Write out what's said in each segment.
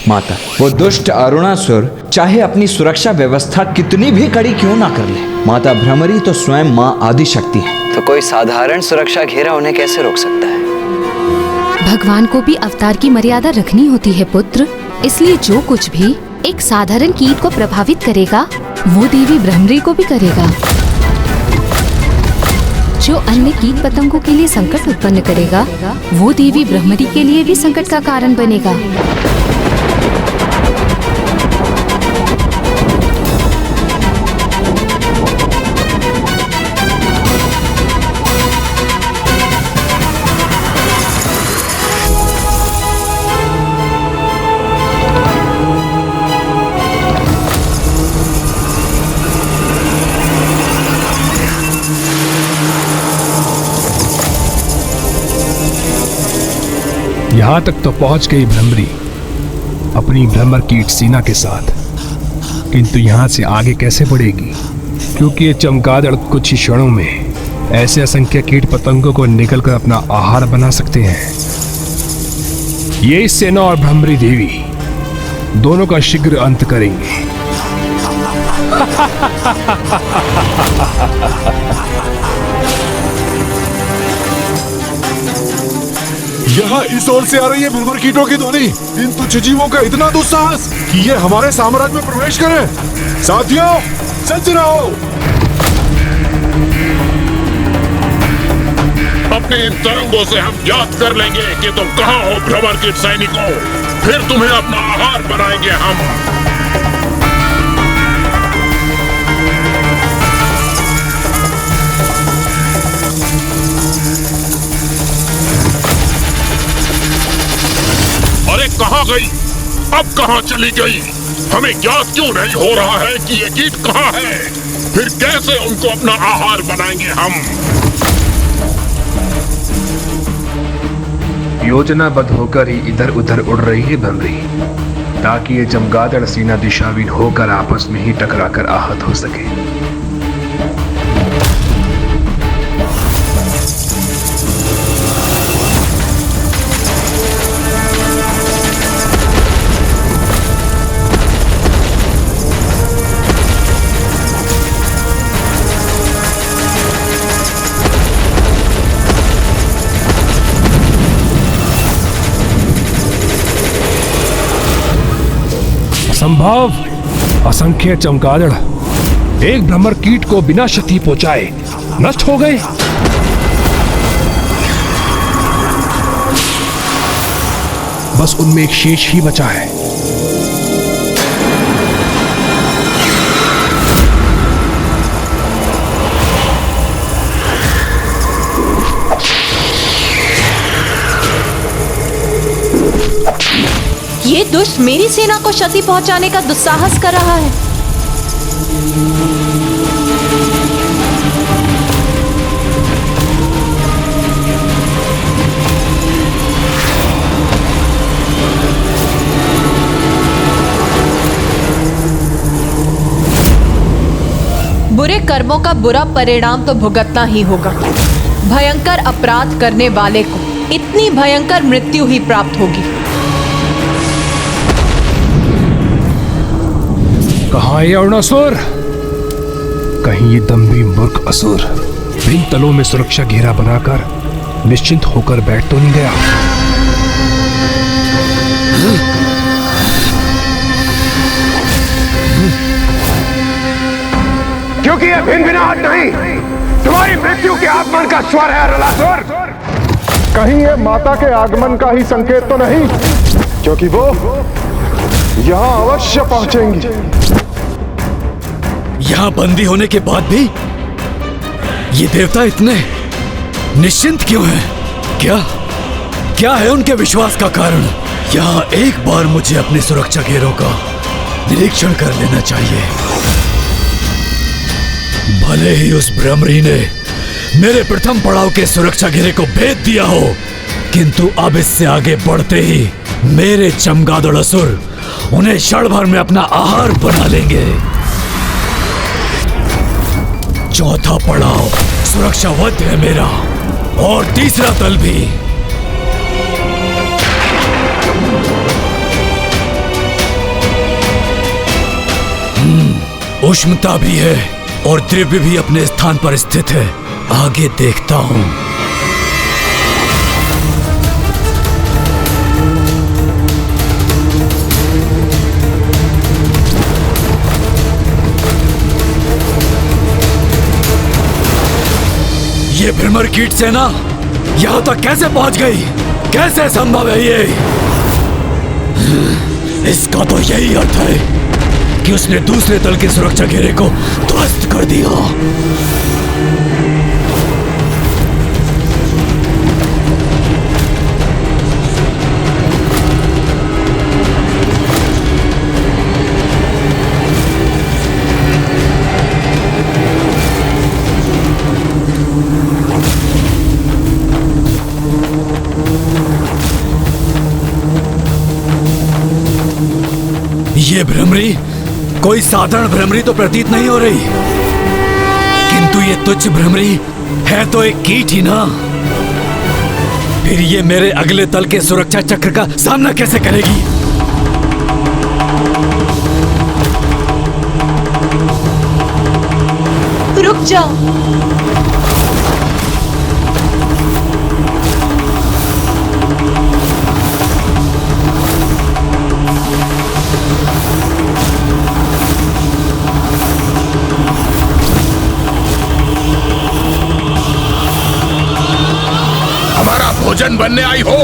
माता, वो दुष्ट अरुणासुर चाहे अपनी सुरक्षा व्यवस्था कितनी भी कड़ी क्यों ना कर ले, माता भ्रमरी तो स्वयं माँ आदिशक्ति है। तो कोई साधारण सुरक्षा घेरा उन्हें कैसे रोक सकता है? भगवान को भी अवतार की मर्यादा रखनी होती है पुत्र, इसलिए जो कुछ भी एक साधारण कीट को प्रभावित करेगा वो देवी भ्रमरी को भी करेगा। जो अन्य कीट पतंगों के लिए संकट उत्पन्न करेगा वो देवी भ्रमरी के लिए भी संकट का कारण बनेगा। यहाँ तक तो पहुंच गई भ्रमरी अपनी भ्रमर कीट सेना के साथ, किंतु यहाँ से आगे कैसे बढ़ेगी? क्योंकि ये चमगादड़ कुछ ही क्षणों में ऐसे असंख्य कीट पतंगों को निकलकर अपना आहार बना सकते हैं। ये सेना और भ्रमरी देवी दोनों का शीघ्र अंत करेंगे। यहाँ इस ओर से आ रही है भ्रमर कीटों की ध्वनि। इन तुच्छ जीवों का इतना दुस्साहस कि ये हमारे साम्राज्य में प्रवेश करें। साथियों, सज्ज रहो। अपने इन तरंगों से हम याद कर लेंगे कि तुम कहाँ हो भ्रमर कीट सैनिकों। फिर तुम्हें अपना आहार बनाएंगे हम। कहाँ गई? अब कहाँ चली गई? हमें ज्ञात क्यों नहीं हो रहा है कि ये कीट कहाँ है? फिर कैसे उनको अपना आहार बनाएंगे हम? योजनाबद्ध होकर ही इधर उधर उड़ रही है भ्रमरी, ताकि ये चमगादड़ सेना दिशाहीन होकर आपस में ही टकराकर आहत हो सके। संभव असंख्य चमगादड़ एक भ्रमर कीट को बिना क्षति पहुंचाए नष्ट हो गए। बस उनमें एक शेष ही बचा है। ये दुष्ट मेरी सेना को क्षति पहुंचाने का दुस्साहस कर रहा है। बुरे कर्मों का बुरा परिणाम तो भुगतना ही होगा। भयंकर अपराध करने वाले को इतनी भयंकर मृत्यु ही प्राप्त होगी। कहाँ है अरुणासुर? कहीं ये दम्भी मूर्ख असुर भिन्न तलों में सुरक्षा घेरा बनाकर निश्चिंत होकर बैठ तो नहीं गया? क्योंकि ये भिन्न भिनाहट नहीं, तुम्हारी मृत्यु के आगमन का स्वर है अरुणासुर। कहीं ये माता के आगमन का ही संकेत तो नहीं, क्योंकि वो यहाँ अवश्य पहुंचेंगी। यहाँ बंदी होने के बाद भी ये देवता इतने निश्चिंत क्यों हैं? क्या है उनके विश्वास का कारण? यहाँ एक बार मुझे अपने सुरक्षा घेरों का निरीक्षण कर लेना चाहिए। भले ही उस भ्रमरी ने मेरे प्रथम पड़ाव के सुरक्षा घेरे को भेद दिया हो, किंतु अब इससे आगे बढ़ते ही मेरे चमगादड़ असुर उन्हें क्षण भर में अपना आहार बना लेंगे। चौथा पड़ाव सुरक्षावद्ध है मेरा, और तीसरा तल भी। उष्णता भी है और द्रव्य भी अपने स्थान पर स्थित है। आगे देखता हूं। ये भ्रमर कीट सेना यहां तक कैसे पहुंच गई? कैसे संभव है ये? इसका तो यही अर्थ है कि उसने दूसरे दल के सुरक्षा घेरे को ध्वस्त कर दिया। ये भ्रमरी कोई साधारण भ्रमरी तो प्रतीत नहीं हो रही, किंतु ये तुच्छ भ्रमरी है तो एक कीट ही ना। फिर ये मेरे अगले दल के सुरक्षा चक्र का सामना कैसे करेगी? रुक जाओ। हमारा भोजन बनने आई हो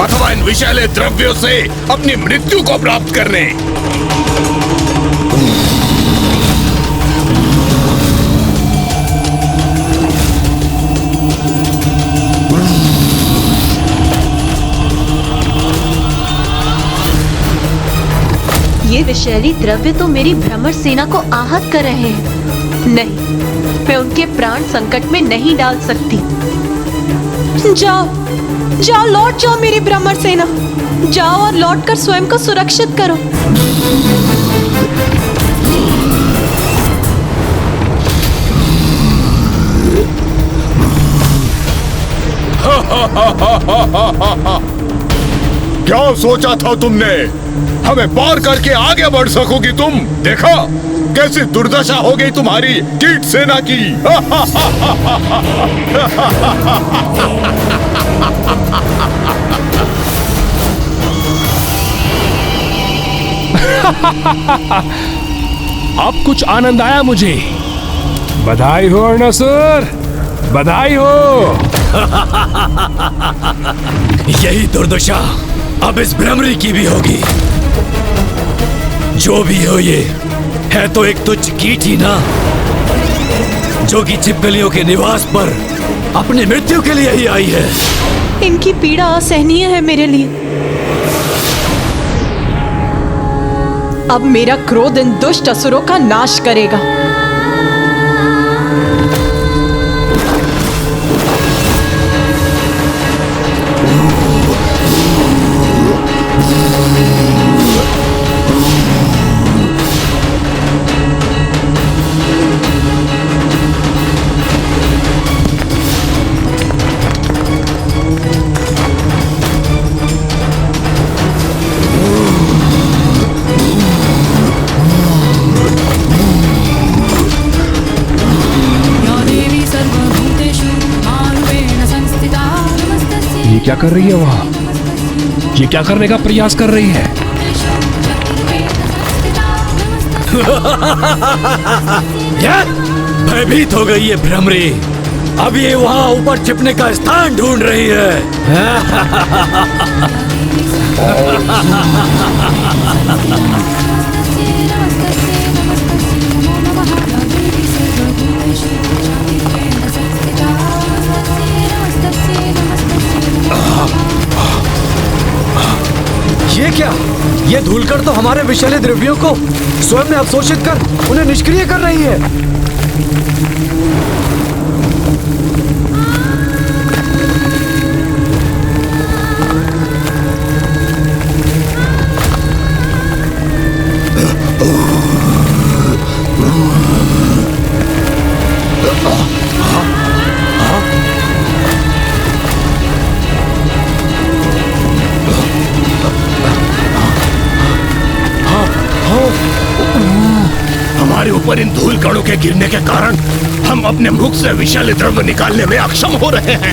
अथवा इन विषैले द्रव्यों से अपनी मृत्यु को प्राप्त करने। ये विषैली द्रव्य तो मेरी भ्रमर सेना को आहत कर रहे हैं। नहीं, मैं उनके प्राण संकट में नहीं डाल सकती। जाओ जाओ, लौट जाओ मेरी भ्रमर सेना। जाओ और लौटकर स्वयं को सुरक्षित करो। क्या सोचा था तुमने? हमें पार करके आगे बढ़ सकोगी तुम? देखा कैसी दुर्दशा हो गई तुम्हारी कीट सेना की। अब कुछ आनंद आया मुझे। बधाई हो अर्णासुर, बधाई हो। यही दुर्दशा अब इस भ्रमरी की भी होगी। जो भी हो ये है तो एक तुच्छ कीट ही ना, जो कि छिपकलियों के निवास पर अपनी मृत्यु के लिए ही आई है। इनकी पीड़ा असहनीय है मेरे लिए। अब मेरा क्रोध इन दुष्ट असुरों का नाश करेगा। क्या कर रही है वहां? ये क्या करने का प्रयास कर रही है? भयभीत हो गई ये भ्रमरी। अब ये वहां ऊपर छिपने का स्थान ढूंढ रही है। ये क्या? ये धूलकण तो हमारे विषैले द्रव्यों को स्वयं में अवशोषित कर उन्हें निष्क्रिय कर रही है। हमारे ऊपर इन धूल कणों के गिरने के कारण हम अपने मुख से विषैले द्रव्य निकालने में अक्षम हो रहे हैं।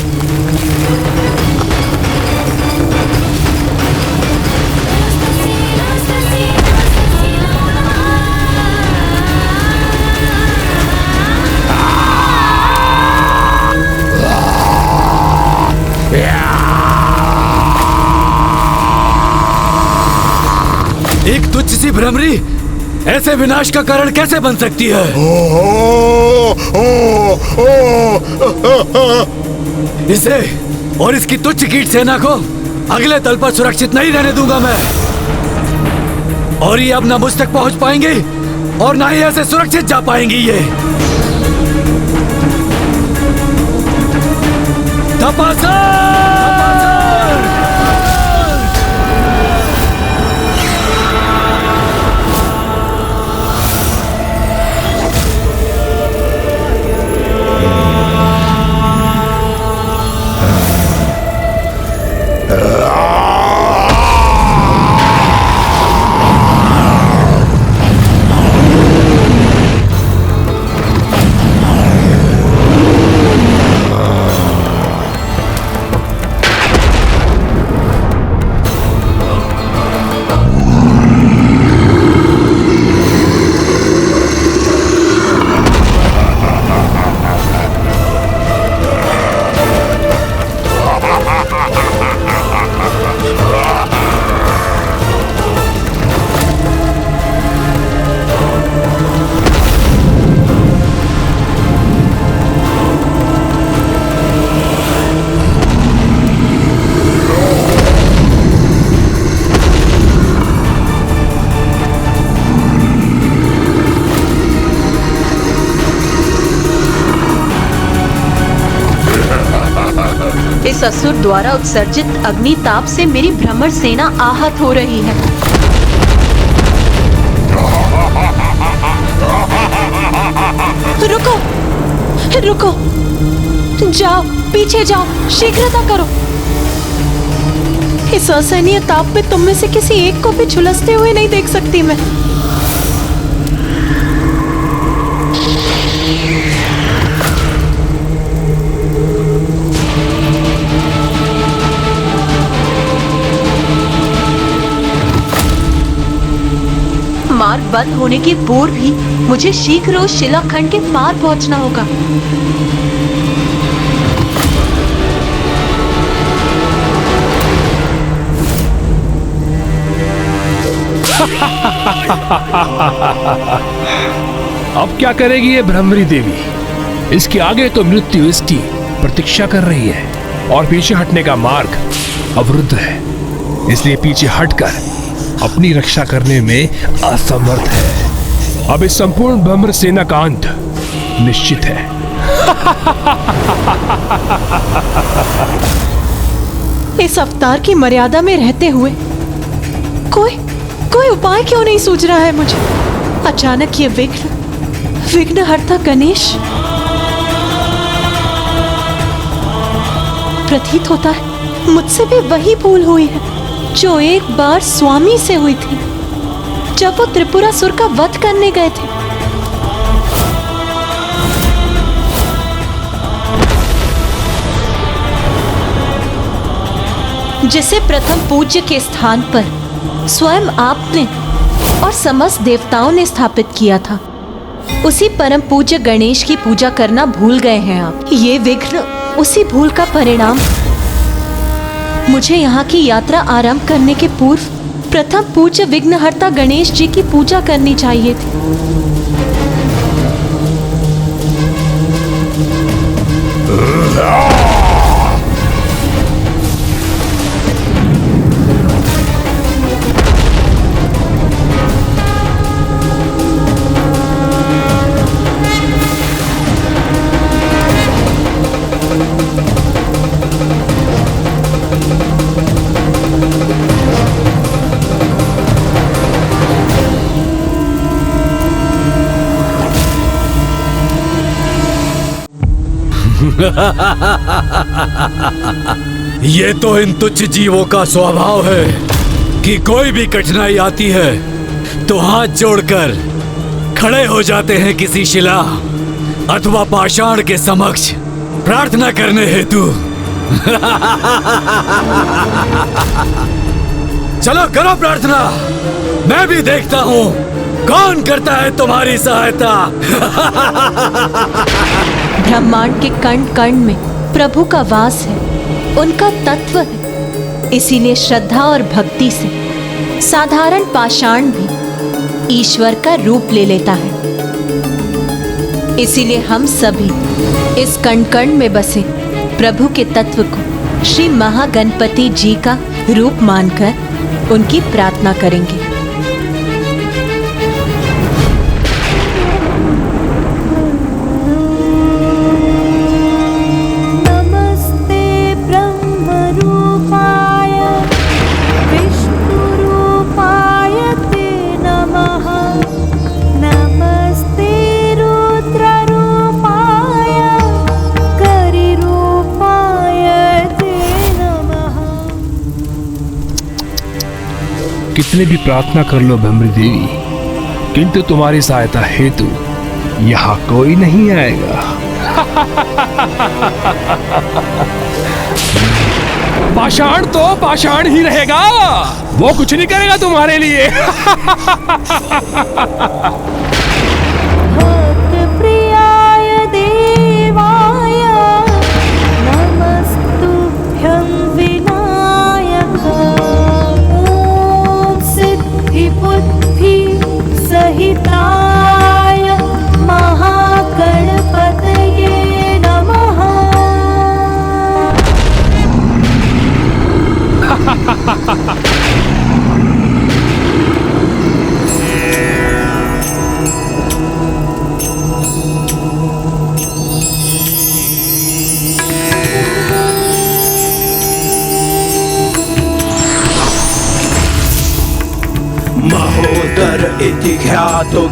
एक तुच्छ सी भ्रमरी ऐसे विनाश का कारण कैसे बन सकती है? इसे और इसकी तुच्छ कीट सेना को अगले तल पर सुरक्षित नहीं रहने दूंगा मैं। और ये अब ना मुझ तक पहुंच पाएंगे और ना ही ऐसे सुरक्षित जा पाएंगी ये। इस असुर द्वारा उत्सर्जित अग्नि ताप से मेरी भ्रमर सेना आहत हो रही है। रुको, रुको, जाओ, पीछे जाओ, शीघ्रता करो। इस असहनीय ताप में तुम में से किसी एक को भी झुलसते हुए नहीं देख सकती मैं। मार्ग बंद होने के पूर्व ही मुझे शीघ्र उस शिलाखंड के पार पहुंचना होगा। अब क्या करेगी ये भ्रमरी देवी? इसके आगे तो मृत्यु इसकी प्रतीक्षा कर रही है और पीछे हटने का मार्ग अवरुद्ध है, इसलिए पीछे हटकर अपनी रक्षा करने में असमर्थ है। अब इस संपूर्ण भ्रमर सेना का अंत निश्चित है। इस अवतार की मर्यादा में रहते हुए कोई उपाय क्यों नहीं सूझ रहा है मुझे? अचानक ये विघ्नहर्ता गणेश प्रतीत होता है मुझसे भी वही भूल हुई है जो एक बार स्वामी से हुई थी जब वो त्रिपुरासुर का वध करने गए थे। जिसे प्रथम पूज्य के स्थान पर स्वयं आपने और समस्त देवताओं ने स्थापित किया था, उसी परम पूज्य गणेश की पूजा करना भूल गए हैं आप। ये विघ्न उसी भूल का परिणाम। मुझे यहाँ की यात्रा आरंभ करने के पूर्व प्रथम पूज्य विघ्नहर्ता गणेश जी की पूजा करनी चाहिए थी। ये तो इन तुच्छ जीवों का स्वभाव है कि कोई भी कठिनाई आती है तो हाथ जोड़कर खड़े हो जाते हैं किसी शिला अथवा पाषाण के समक्ष प्रार्थना करने हेतु। चलो करो प्रार्थना, मैं भी देखता हूँ कौन करता है तुम्हारी सहायता। ब्रह्मांड के कण कण में प्रभु का वास है, उनका तत्व है। इसीलिए श्रद्धा और भक्ति से साधारण पाषाण भी ईश्वर का रूप ले लेता है। इसीलिए हम सभी इस कण कण में बसे प्रभु के तत्व को श्री महागणपति जी का रूप मानकर उनकी प्रार्थना करेंगे। कितने भी प्रार्थना कर लो भ्रमरी देवी, किंतु तुम्हारी सहायता हेतु यहाँ कोई नहीं आएगा। पाषाण तो पाषाण ही रहेगा, वो कुछ नहीं करेगा तुम्हारे लिए।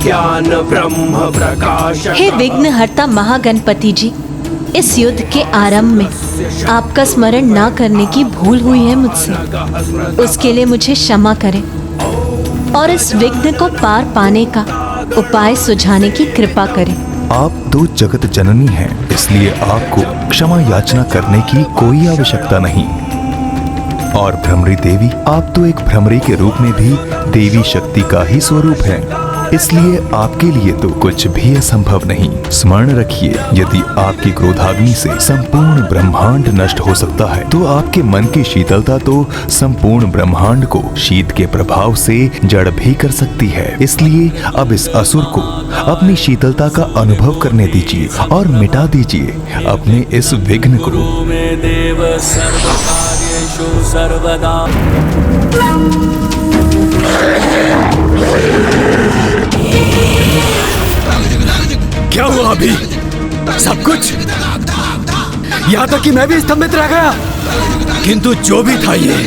ज्ञान ब्रह्म प्रकाश। हे विघ्नहर्ता महागणपति जी, इस युद्ध के आरंभ में आपका स्मरण ना करने की भूल हुई है मुझसे, उसके लिए मुझे क्षमा करें और इस विघ्न को पार पाने का उपाय सुझाने की कृपा करें। आप तो जगत जननी हैं, इसलिए आपको क्षमा याचना करने की कोई आवश्यकता नहीं। और भ्रमरी देवी, आप तो एक भ्रमरी के रूप में भी देवी शक्ति का ही स्वरूप है, इसलिए आपके लिए तो कुछ भी असंभव नहीं। स्मरण रखिए, यदि आपकी क्रोधाग्नि से संपूर्ण ब्रह्मांड नष्ट हो सकता है, तो आपके मन की शीतलता तो संपूर्ण ब्रह्मांड को शीत के प्रभाव से जड़ भी कर सकती है। इसलिए अब इस असुर को अपनी शीतलता का अनुभव करने दीजिए और मिटा दीजिए अपने इस विघ्न को। क्या हुआ अभी? सब कुछ? यहाँ तक कि मैं भी स्तंभित रह गया। किंतु जो भी था ये,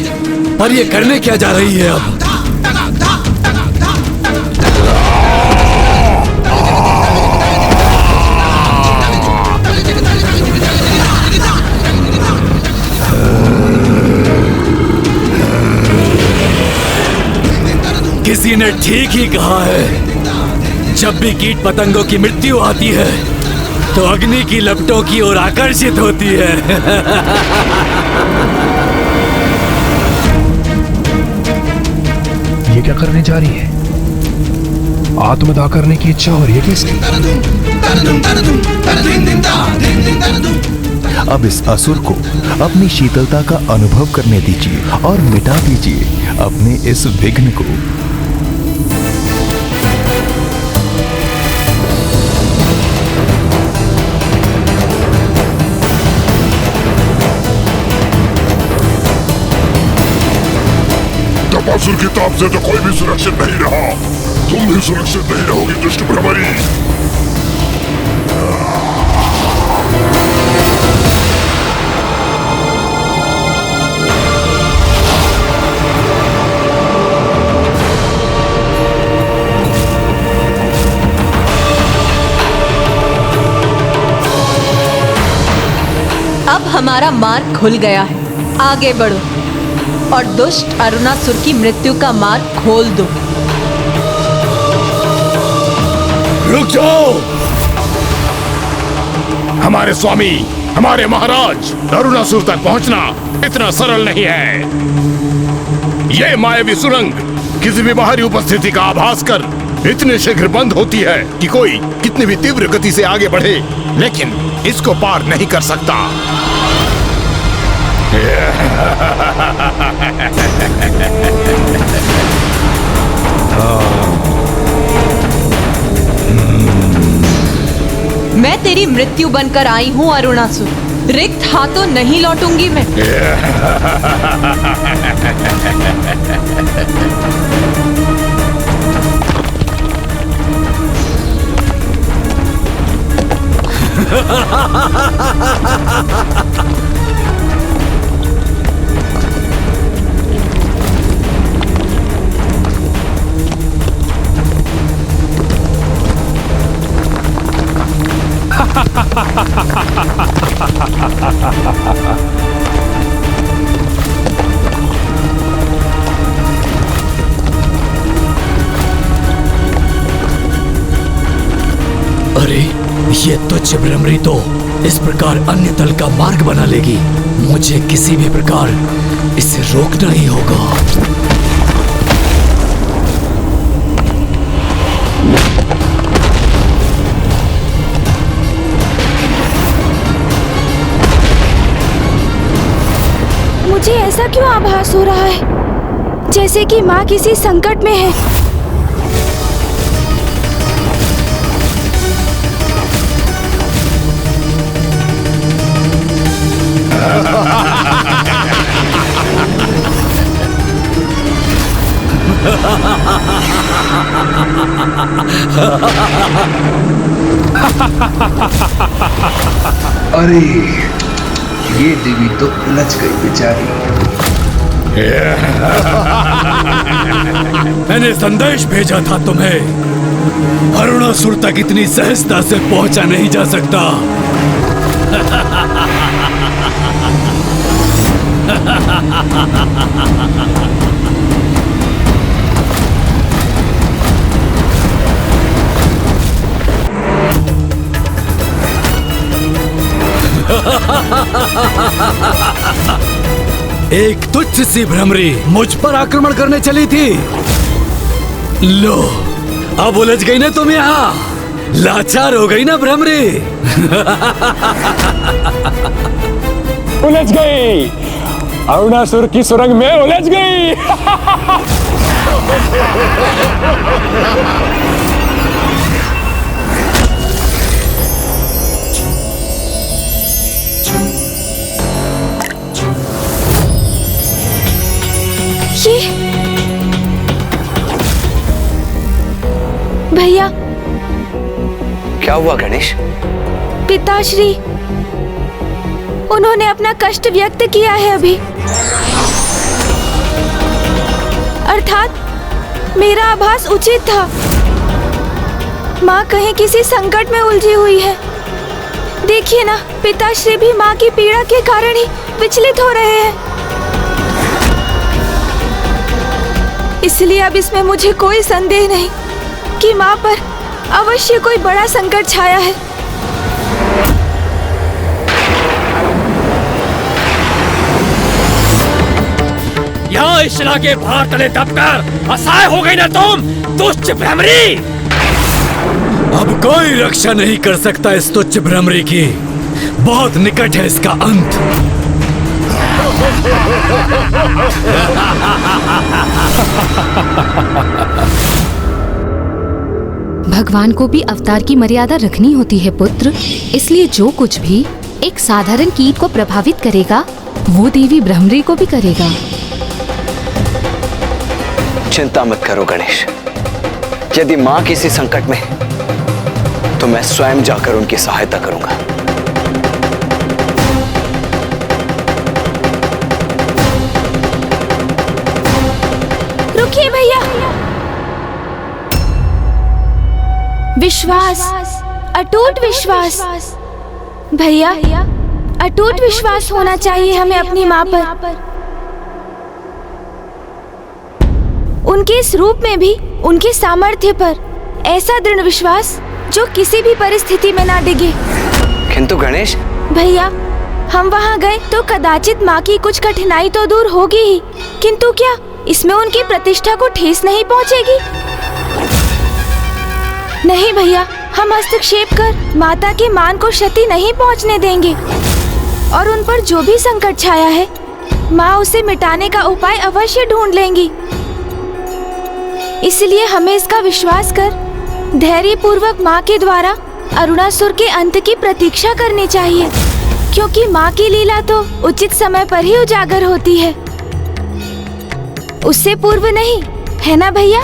पर ये करने क्या जा रही है अब? किसी ने ठीक ही कहा है, जब भी कीट पतंगों की मृत्यु आती है तो अग्नि की लपटों की ओर आकर्षित होती है। ये क्या करने जा रही है? आत्मदाह करने की इच्छा हो रही है किसकी? अब इस असुर को अपनी शीतलता का अनुभव करने दीजिए और मिटा दीजिए अपने इस विघ्न को। तपासुर की ताप से तो कोई भी सुरक्षित नहीं रहा, तुम भी सुरक्षित नहीं रहोगी दुष्ट भ्रमरी। अब हमारा मार्ग खुल गया है, आगे बढ़ो और दुष्ट अरुणासुर की मृत्यु का मार्ग खोल दो। रुक जाओ। हमारे स्वामी, हमारे महाराज, अरुणासुर तक पहुंचना इतना सरल नहीं है। यह मायावी सुरंग किसी भी बाहरी उपस्थिति का आभास कर इतने शीघ्र बंद होती है कि कोई कितनी भी तीव्र गति से आगे बढ़े, लेकिन इसको पार नहीं कर सकता। मैं तेरी मृत्यु बनकर आई हूँ अरुणासुर, रिक्त हाथों नहीं लौटूंगी मैं। अरे ये तुच्छ भ्रमरी तो इस प्रकार अन्य दल का मार्ग बना लेगी। मुझे किसी भी प्रकार इसे रोकना ही होगा। मुझे ऐसा क्यों आभास हो रहा है जैसे कि माँ किसी संकट में है। अरे ये देवी तो उलझ गई बेचारी। मैंने संदेश भेजा था तुम्हें। अरुणासुर तक इतनी सहजता से पहुंचा नहीं जा सकता। एक तुच्छ सी भ्रमरी मुझ पर आक्रमण करने चली थी। लो, अब उलझ गई ना तुम यहाँ। लाचार हो गई ना भ्रमरी। उलझ गई, अरुणासुर की सुरंग में उलझ गई। भैया, क्या हुआ गणेश? पिताश्री, उन्होंने अपना कष्ट व्यक्त किया है अभी। अर्थात मेरा आभास उचित था। माँ कहीं किसी संकट में उलझी हुई है। देखिए ना, पिताश्री भी माँ की पीड़ा के कारण ही विचलित हो रहे हैं। इसलिए अब इसमें मुझे कोई संदेह नहीं कि माँ पर अवश्य कोई बड़ा संकट छाया है। यहाँ इस शिला के भार तले दबकर असहाय हो गई ना तुम, तुच्छ भ्रमरी। अब कोई रक्षा नहीं कर सकता इस तुच्छ भ्रमरी की। बहुत निकट है इसका अंत। भगवान को भी अवतार की मर्यादा रखनी होती है पुत्र। इसलिए जो कुछ भी एक साधारण कीट को प्रभावित करेगा, वो देवी भ्रमरी को भी करेगा। चिंता मत करो गणेश। यदि माँ किसी संकट में है तो मैं स्वयं जाकर उनकी सहायता करूंगा। रुकिए भैया। विश्वास, अटूट विश्वास। भैया, अटूट विश्वास होना चाहिए हमें अपनी माँ पर। उनके इस रूप में भी उनके सामर्थ्य पर ऐसा दृढ़ विश्वास जो किसी भी परिस्थिति में ना डिगे। किंतु गणेश भैया, हम वहाँ गए तो कदाचित माँ की कुछ कठिनाई तो दूर होगी ही, किंतु क्या इसमें उनकी प्रतिष्ठा को ठेस नहीं पहुँचेगी? नहीं भैया, हम हस्तक्षेप कर माता के मान को क्षति नहीं पहुँचने देंगे और उन पर जो भी संकट छाया है, माँ उसे मिटाने का उपाय अवश्य ढूंढ लेंगी। इसलिए हमें इसका विश्वास कर धैर्य पूर्वक माँ के द्वारा अरुणासुर के अंत की प्रतीक्षा करनी चाहिए, क्योंकि माँ की लीला तो उचित समय पर ही उजागर होती है, उससे पूर्व नहीं, है ना भैया?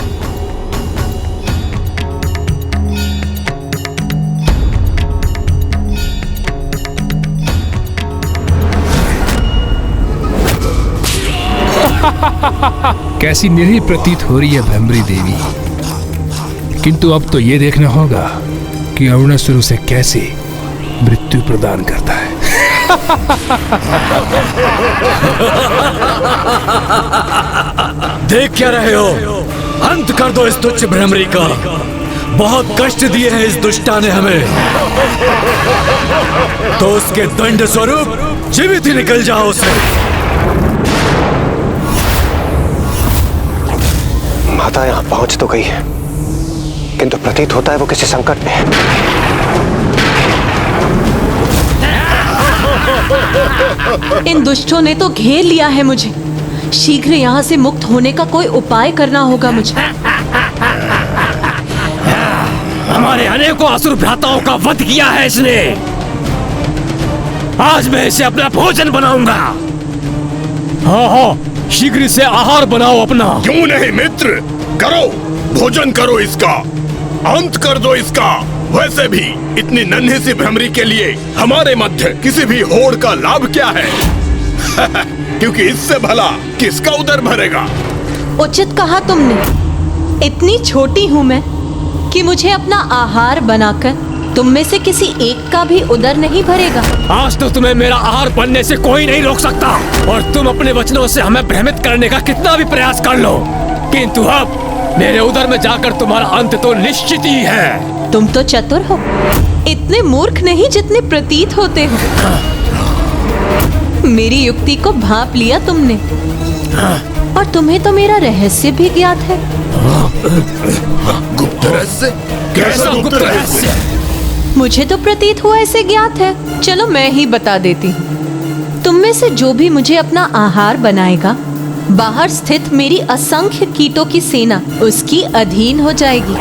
कैसी निरीह प्रतीत हो रही है भ्रमरी देवी, किंतु अब तो ये देखना होगा कि अरुणासुर उसे कैसे मृत्यु प्रदान करता है। देख क्या रहे हो? अंत कर दो इस तुच्छ भ्रमरी का। बहुत कष्ट दिए हैं इस दुष्टा ने हमें, तो उसके दंड स्वरूप जीवित ही निकल जाओ उसे। माता यहाँ पहुंच तो गई है, किंतु प्रतीत होता है वो किसी संकट में है। इन दुष्टों ने तो घेर लिया है मुझे। शीघ्र यहाँ से मुक्त होने का कोई उपाय करना होगा मुझे। हमारे अनेकों असुर भ्राताओं का वध किया है इसने। आज मैं इसे अपना भोजन बनाऊंगा। हाँ हाँ, शीघ्र से आहार बनाओ अपना। क्यों नहीं मित्र, करो, भोजन करो इसका, अंत कर दो इसका। वैसे भी इतनी नन्ही सी भ्रमरी के लिए हमारे मध्य किसी भी होड़ का लाभ क्या है? क्योंकि इससे भला किसका उदर भरेगा? उचित कहा तुमने। इतनी छोटी हूँ मैं कि मुझे अपना आहार बनाकर तुम में से किसी एक का भी उदर नहीं भरेगा। आज तो तुम्हें मेरा आहार बनने से कोई नहीं रोक सकता, और तुम अपने वचनों से हमें भ्रमित करने का कितना भी प्रयास कर लो, किंतु अब मेरे उदर में जाकर तुम्हारा अंत तो निश्चित ही है। तुम तो चतुर हो, इतने मूर्ख नहीं जितने प्रतीत होते हो। मेरी युक्ति को भांप लिया तुमने, और तुम्हें तो मेरा रहस्य भी ज्ञात है। गुप्त रहस्य? कैसा गुप्त रहस्य? मुझे तो प्रतीत हुआ ऐसे ज्ञात है। चलो मैं ही बता देती हूँ। तुम में से जो भी मुझे अपना आहार बनाएगा, बाहर स्थित मेरी असंख्य कीटों की सेना उसकी अधीन हो जाएगी,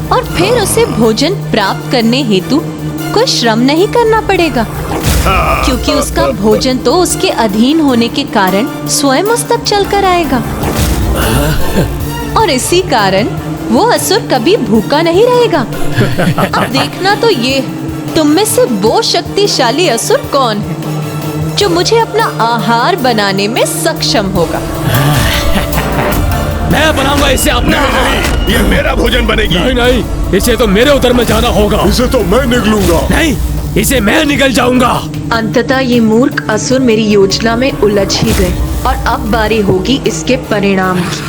और फिर उसे भोजन प्राप्त करने हेतु कोई श्रम नहीं करना पड़ेगा, क्योंकि उसका भोजन तो उसके अधीन होने के कारण स्वयं उस तक चलकर आएगा, और इसी कारण वो असुर कभी भूखा नहीं रहेगा। अब देखना तो ये, तुम में से वो शक्तिशाली असुर कौन है जो मुझे अपना आहार बनाने में सक्षम होगा। मैं बनाऊंगा इसे अपना। नहीं, ये मेरा भोजन बनेगी। नहीं नहीं, इसे तो मेरे उदर में जाना होगा। इसे तो मैं निकलूंगा। नहीं, इसे मैं निकल जाऊंगा। अंततः ये मूर्ख असुर मेरी योजना में उलझ ही गए, और अब बारी होगी इसके परिणाम की।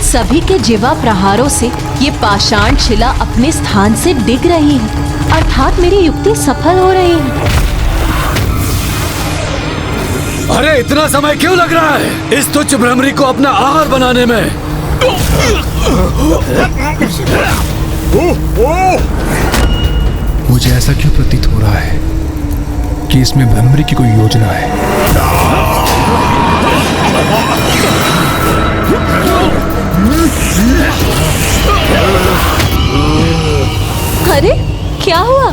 सभी के जीवा प्रहारों से ये पाषाण शिला अपने स्थान से डिग रही है, अर्थात मेरी युक्ति सफल हो रही है। अरे इतना समय क्यों लग रहा है इस तुच्छ भ्रमरी को अपना आहार बनाने में? मुझे ऐसा क्यों प्रतीत हो रहा है कि इसमें भ्रमरी की कोई योजना है? अरे क्या हुआ?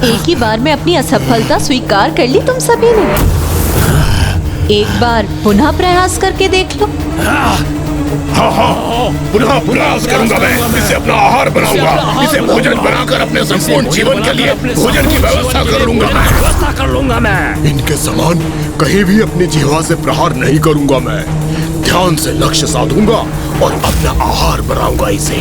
एक ही बार में अपनी असफलता स्वीकार कर ली तुम सभी ने। एक बार पुनः प्रयास करके देख लो। हाँ हाँ, पुनः प्रयास करूंगा मैं। इसे अपना आहार बनाऊंगा, इसे भोजन बनाकर अपने संपूर्ण जीवन के लिए भोजन की व्यवस्था कर लूंगा मैं। इनके समान कहीं भी अपनी जिह्वा से प्रहार नहीं करूंगा मैं। ध्यान से लक्ष्य साधूंगा और अपना आहार बनाऊंगा इसे।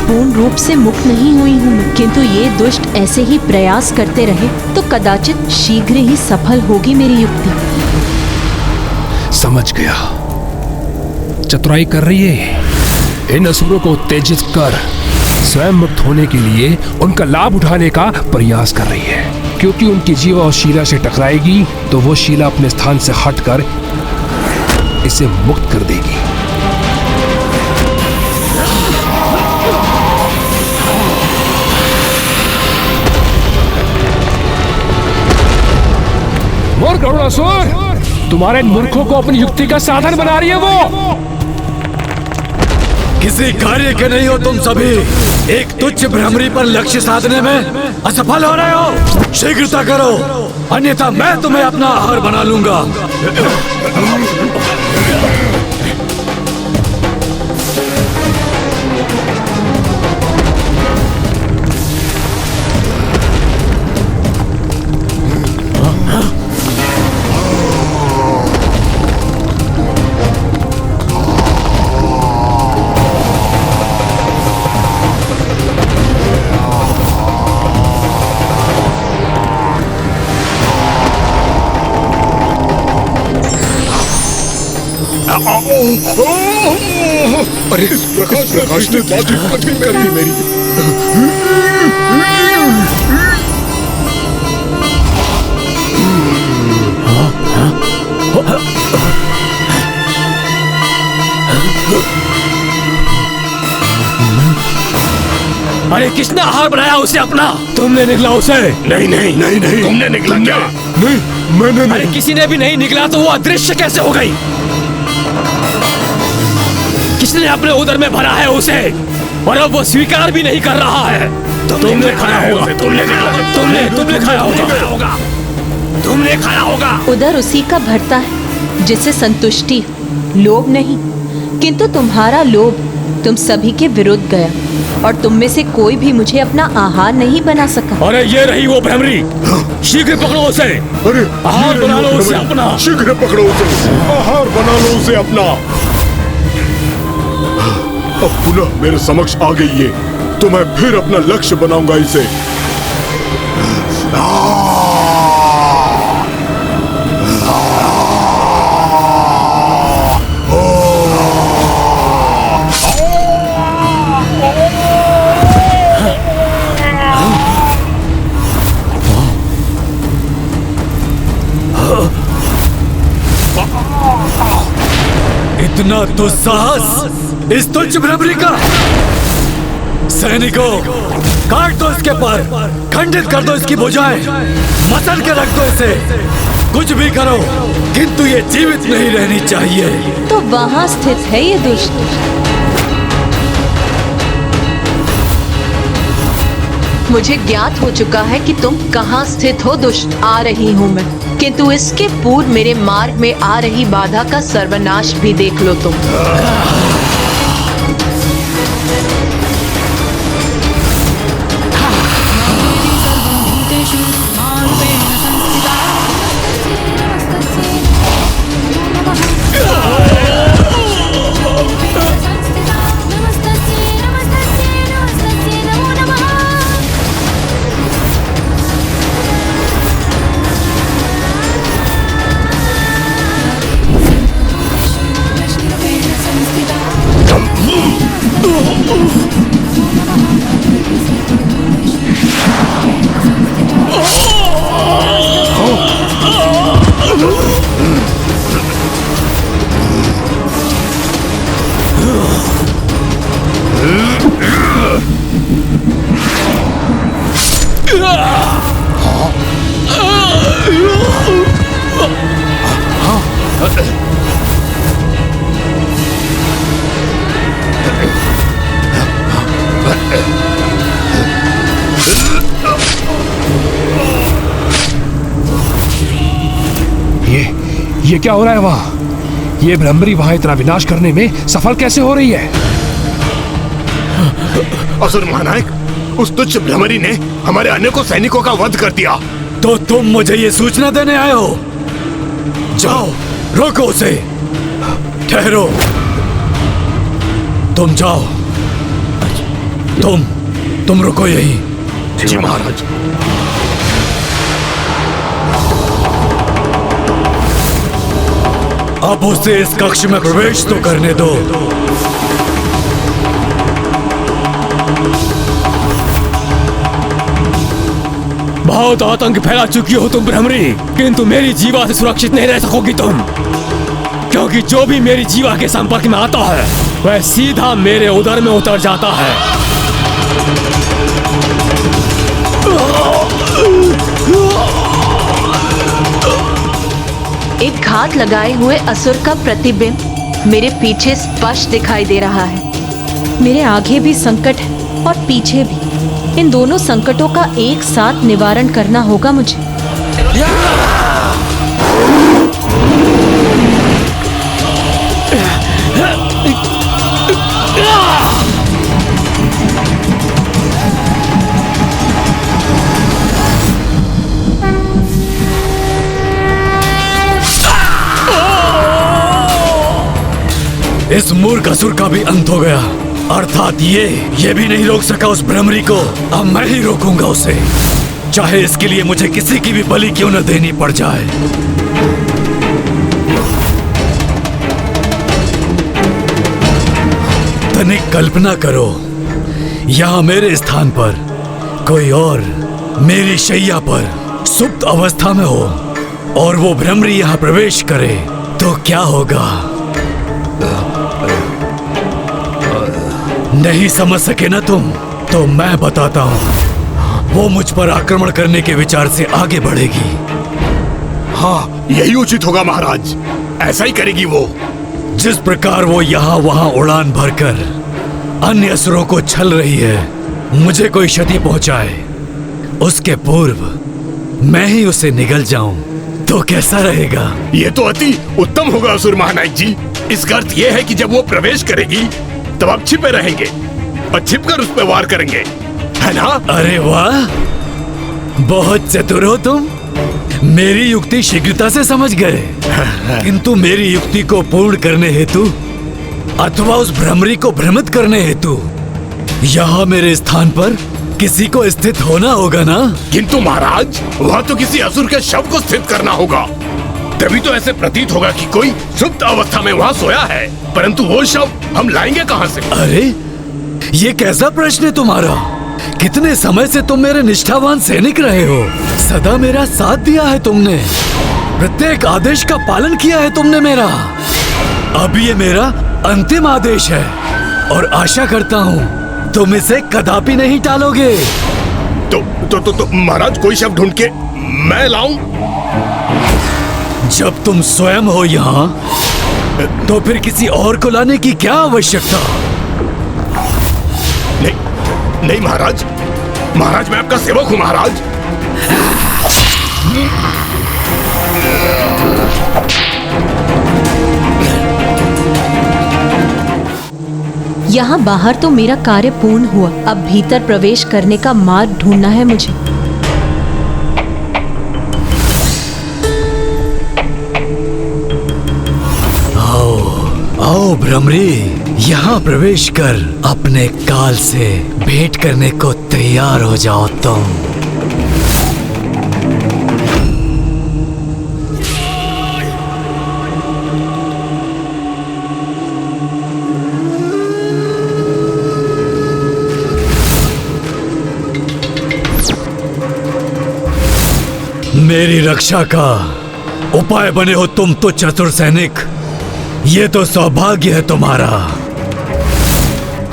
पूर्ण रूप से मुक्त नहीं हुई हूँ मैं, किंतु ये दुष्ट ऐसे ही प्रयास करते रहे तो कदाचित शीघ्र ही सफल होगी मेरी युक्ति। समझ गया, चतुराई कर रही है। इन असुरों को उत्तेजित कर स्वयं मुक्त होने के लिए उनका लाभ उठाने का प्रयास कर रही है, क्योंकि उनकी जीवा और शीला से टकराएगी तो वो शीला अपने स्थान से हटकर इसे मुक्त कर देगी। मूर्ख गरुड़ासुर, तुम्हारे मूर्खों को अपनी युक्ति का साधन बना रही है वो। किसी कार्य के नहीं हो तुम सभी, एक तुच्छ भ्रमरी पर लक्ष्य साधने में असफल हो रहे हो। शीघ्रता करो, अन्यथा मैं तुम्हें अपना आहार बना लूंगा। अरे इस प्रकाश ने बात कठिन कर दी मेरी। अरे किसने आहार बनाया उसे अपना? तुमने निकला उसे? नहीं नहीं नहीं नहीं, तुमने निकला क्या? नहीं, मैंने नहीं। अरे किसी ने भी नहीं निकला तो वो अदृश्य कैसे हो गई? किसने अपने उदर में भरा है उसे और अब वो स्वीकार भी नहीं कर रहा है? तुमने खाया होगा, तुमने खाया होगा, तुमने खाया होगा। उदर उसी का भरता है जिसे संतुष्टि, लोभ नहीं। किंतु तुम्हारा लोभ तुम सभी के विरुद्ध गया और तुम में से कोई भी मुझे अपना आहार नहीं बना सका। अरे ये रही वो भ्रमरी, शीघ्र पकड़ो उसे। अरे आहार बना लो उसे अपना। शीघ्र पकड़ो उसे, आहार बना लो उसे अपना। अब पुनः मेरे समक्ष आ गई है तो मैं फिर अपना लक्ष्य बनाऊंगा इसे। इतना दुस्साहस इस तुच्छ भ्रमरी का! सैनिकों, काट दो इसके पर, खंडित कर दो इसकी भुजाएं, मसल के रख दो इसे। कुछ भी करो, किंतु ये जीवित नहीं रहनी चाहिए। तो वहां स्थित है ये दुष्ट। मुझे ज्ञात हो चुका है कि तुम कहाँ स्थित हो दुष्ट। आ रही हूँ मैं, किंतु इसके पूर्व मेरे मार्ग में आ रही बाधा का सर्वनाश भी देख लो तुम। ये क्या हो रहा है वहाँ? ये भ्रमरी वहाँ इतना विनाश करने में सफल कैसे हो रही है? असुर महानायक, उस तुच्छ भ्रमरी ने हमारे अनेकों सैनिकों का वध कर दिया। तो तुम मुझे ये सूचना देने आए हो? जाओ, रोको उसे। ठहरो, तुम जाओ। तुम रुको यहीं। जी महाराज। अब उसे इस कक्ष में प्रवेश तो करने दो। बहुत आतंक फैला चुकी हो तुम भ्रमरी, किंतु मेरी जीवा से सुरक्षित नहीं रह सकोगी तुम, क्योंकि जो भी मेरी जीवा के संपर्क में आता है वह सीधा मेरे उदर में उतर जाता है। एक घात लगाए हुए असुर का प्रतिबिंब मेरे पीछे स्पष्ट दिखाई दे रहा है। मेरे आगे भी संकट है और पीछे भी। इन दोनों संकटों का एक साथ निवारण करना होगा मुझे। इस मूर्ख असुर का भी अंत हो गया, अर्थात ये भी नहीं रोक सका उस भ्रमरी को। अब मैं ही रोकूंगा उसे, चाहे इसके लिए मुझे किसी की भी बलि क्यों न देनी पड़ जाए। तनिक कल्पना करो, यहाँ मेरे स्थान पर कोई और मेरी शैया पर सुप्त अवस्था में हो और वो भ्रमरी यहाँ प्रवेश करे तो क्या होगा? नहीं समझ सके ना तुम? तो मैं बताता हूँ। वो मुझ पर आक्रमण करने के विचार से आगे बढ़ेगी। हाँ, यही उचित होगा महाराज, ऐसा ही करेगी वो। जिस प्रकार वो यहाँ वहाँ उड़ान भरकर अन्य असुरों को छल रही है, मुझे कोई क्षति पहुंचाए उसके पूर्व मैं ही उसे निगल जाऊं तो कैसा रहेगा? ये तो अति उत्तम होगा असुर महानायक जी। इसका अर्थ ये है कि जब वो प्रवेश करेगी तब आप छिपे रहेंगे और छिपकर उस पर वार करेंगे, है ना? अरे वाह, बहुत चतुर हो तुम। मेरी युक्ति शीघ्रता से समझ गए। किंतु मेरी युक्ति को पूर्ण करने हेतु अथवा उस भ्रमरी को भ्रमित करने हेतु यहाँ मेरे स्थान पर किसी को स्थित होना होगा ना? किंतु महाराज, वहाँ तो किसी असुर के शव को स्थित करना होगा, तभी तो ऐसे प्रतीत होगा कि कोई सुप्त अवस्था में वहाँ सोया है। परंतु वो शव हम लाएंगे कहाँ से? अरे, ये कैसा प्रश्न है तुम्हारा? कितने समय से तुम मेरे निष्ठावान सैनिक रहे हो, सदा मेरा साथ दिया है तुमने, प्रत्येक आदेश का पालन किया है तुमने मेरा। अब ये मेरा अंतिम आदेश है और आशा करता हूँ तुम इसे कदापि नहीं टालोगे। तो महाराज, कोई शव ढूंढ के मैं लाऊं? जब तुम स्वयं हो यहाँ तो फिर किसी और को लाने की क्या आवश्यकता? नहीं महाराज, मैं आपका सेवक हूँ महाराज। यहाँ बाहर तो मेरा कार्य पूर्ण हुआ, अब भीतर प्रवेश करने का मार्ग ढूंढना है मुझे। आओ भ्रमरी, यहाँ प्रवेश कर अपने काल से भेंट करने को तैयार हो जाओ तुम। मेरी रक्षा का उपाय बने हो तुम तो चतुर सैनिक। ये तो सौभाग्य है तुम्हारा,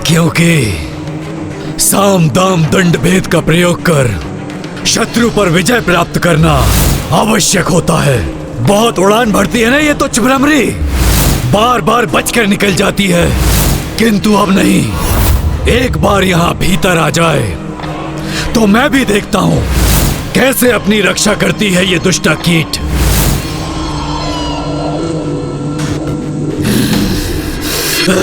क्योंकि साम दाम दंड भेद का प्रयोग कर शत्रु पर विजय प्राप्त करना आवश्यक होता है। बहुत उड़ान भरती है ना ये तुच्छ भ्रमरी, बार बार बचकर निकल जाती है, किंतु अब नहीं। एक बार यहाँ भीतर आ जाए तो मैं भी देखता हूँ कैसे अपनी रक्षा करती है ये दुष्टा कीट। सभी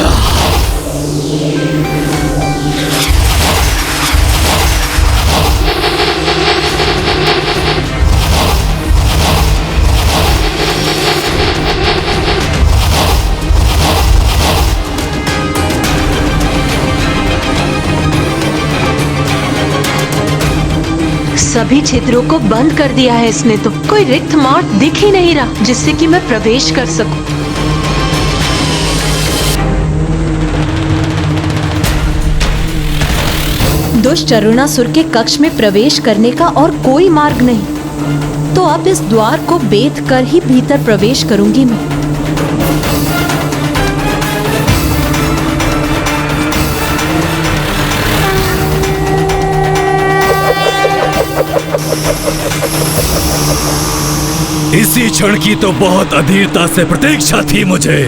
छिद्रों को बंद कर दिया है इसने तो। कोई रिक्त मार्ग दिख ही नहीं रहा जिससे कि मैं प्रवेश कर सकूं। दुष्ट अरुणासुर के कक्ष में प्रवेश करने का और कोई मार्ग नहीं, तो अब इस द्वार को बेध कर ही भीतर प्रवेश करूंगी मैं। इसी क्षण की तो बहुत अधीरता से प्रतीक्षा थी मुझे।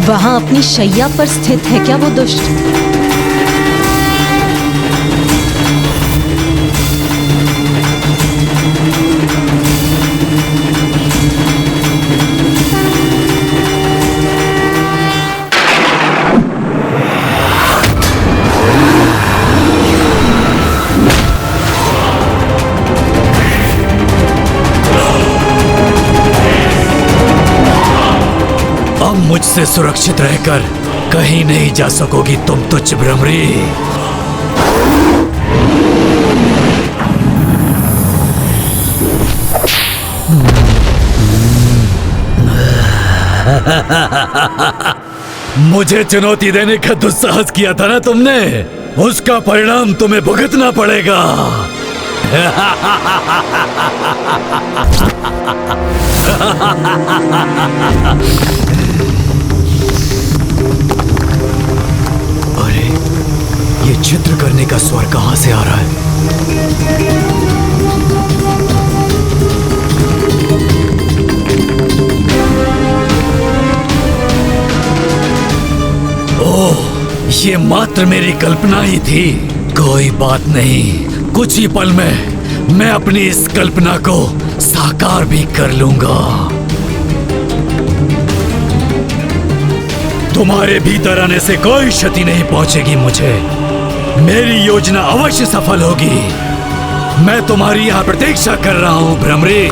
वहां अपनी शैया पर स्थित है क्या वो दुष्ट? मुझसे सुरक्षित रहकर कहीं नहीं जा सकोगी तुम तुच्छ भ्रमरी। मुझे चुनौती देने का दुस्साहस किया था ना तुमने, उसका परिणाम तुम्हें भुगतना पड़ेगा। अरे ये छिद्र करने का स्वर कहां से आ रहा है? ओह, ये मात्र मेरी कल्पना ही थी। कोई बात नहीं, कुछ ही पल में मैं अपनी इस कल्पना को साकार भी कर लूंगा। तुम्हारे भीतर आने से कोई क्षति नहीं पहुंचेगी मुझे। मेरी योजना अवश्य सफल होगी। मैं तुम्हारी यहां प्रतीक्षा कर रहा हूं भ्रमरी।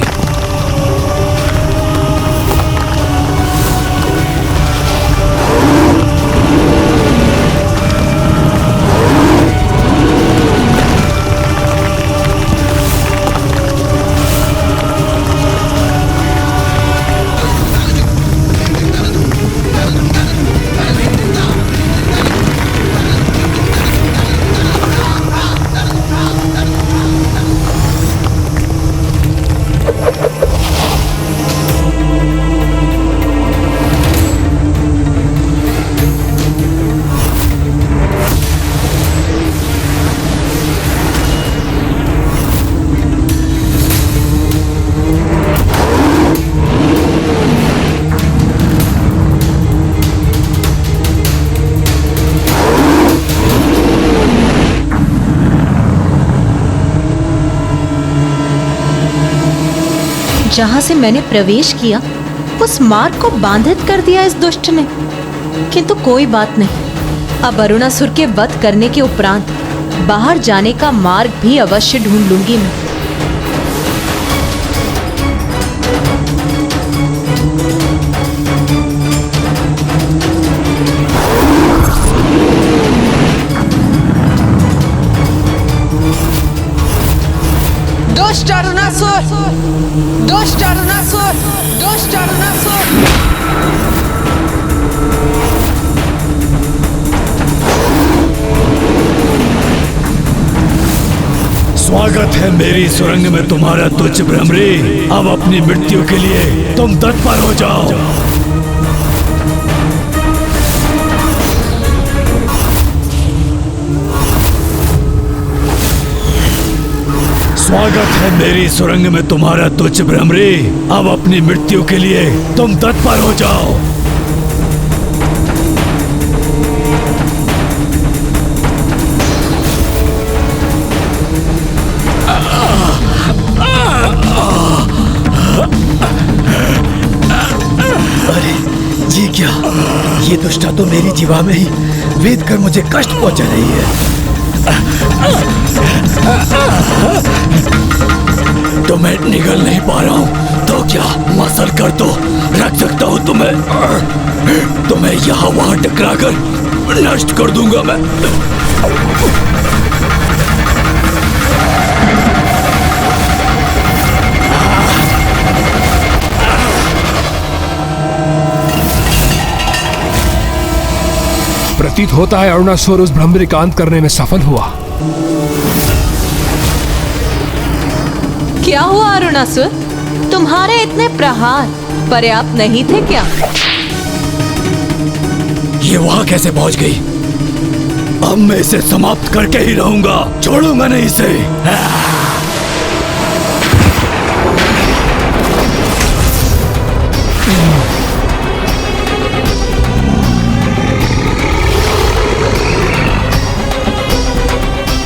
जहां से मैंने प्रवेश किया उस मार्ग को बाधित कर दिया इस दुष्ट ने। किंतु कोई बात नहीं, अब अरुणासुर के वध करने के उपरांत बाहर जाने का मार्ग भी अवश्य ढूंढ लूंगी मैं। दुष्ट अरुणासुर, दुष्ट अरुणासुर, दुष्ट अरुणासुर। स्वागत है मेरी सुरंग में तुम्हारा तुच्छ भ्रमरी। अब अपनी मृत्यु के लिए तुम तत्पर हो जाओ। स्वागत है मेरी सुरंग में तुम्हारा तुच्छ भ्रमरी। अब अपनी मृत्यु के लिए तुम तत्पर हो जाओ। अरे ये क्या? ये दुष्टा तो मेरी जीवा में ही वेद कर मुझे कष्ट पहुंचा रही है। तो मैं निगल नहीं पा रहा हूँ तो क्या मसल कर तो रख सकता हूँ तुम्हें यहाँ वहां टकरा कर नष्ट कर दूंगा मैं। प्रतीत होता है अरुणासुर उस भ्रमरी का अंत करने में सफल हुआ। क्या हुआ अरुणासुर? तुम्हारे इतने प्रहार पर्याप्त नहीं थे क्या? ये वहां कैसे पहुंच गई? अब मैं इसे समाप्त करके ही रहूंगा, छोड़ूंगा नहीं इसे।